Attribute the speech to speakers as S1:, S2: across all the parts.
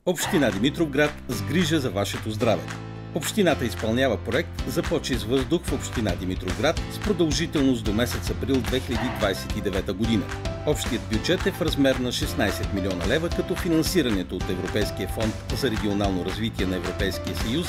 S1: Община Димитровград с грижа за вашето здраве. Общината изпълнява проект за по-чист въздух в община Димитровград с продължителност до месец април 2029 година. Общият бюджет е в размер на 16 милиона лева, като финансирането от Европейския фонд за регионално развитие на Европейския съюз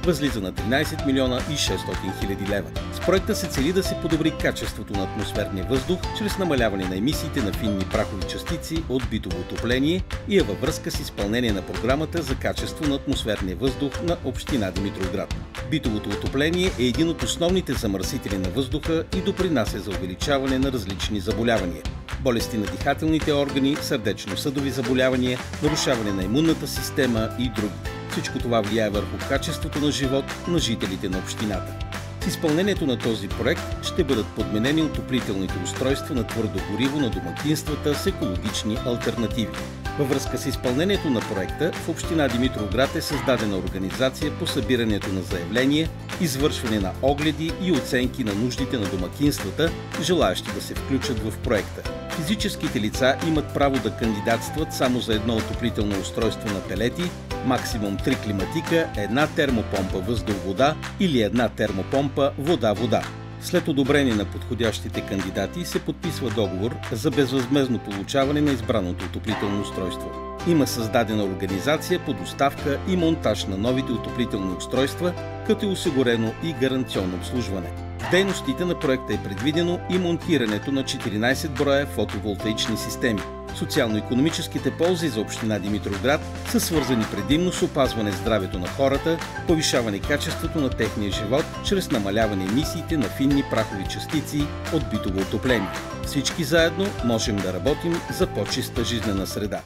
S1: възлиза на 13 милиона и 600 хиляди лева. С проекта се цели да се подобри качеството на атмосферния въздух чрез намаляване на емисиите на финни прахови частици от битово отопление и е във връзка с изпълнение на програмата за качество на атмосферния въздух на община Димитровград. Битовото отопление е един от основните замърсители на въздуха и допринася за увеличаване на различни заболявания: болести на дихателните органи, сърдечно-съдови заболявания, нарушаване на имунната система и други. Всичко това влияе върху качеството на живот на жителите на общината. С изпълнението на този проект ще бъдат подменени отоплителните устройства на твърдо гориво на домакинствата с екологични алтернативи. Във връзка с изпълнението на проекта, в община Димитровград е създадена организация по събирането на заявления, извършване на огледи и оценки на нуждите на домакинствата, желаещи да се включат в проекта. Физическите лица имат право да кандидатстват само за едно отоплително устройство на пелети, максимум 3 климатика, една термопомпа въздух-вода или една термопомпа вода-вода. След одобрение на подходящите кандидати се подписва договор за безвъзмездно получаване на избраното отоплително устройство. Има създадена организация по доставка и монтаж на новите отоплителни устройства, като е осигурено и гаранционно обслужване. В дейностите на проекта е предвидено и монтирането на 14 броя фотоволтаични системи. Социално-икономическите ползи за община Димитровград са свързани предимно с опазване здравето на хората, повишаване качеството на техния живот чрез намаляване емисиите на финни прахови частици от битово отопление. Всички заедно можем да работим за по-чиста жизнена среда.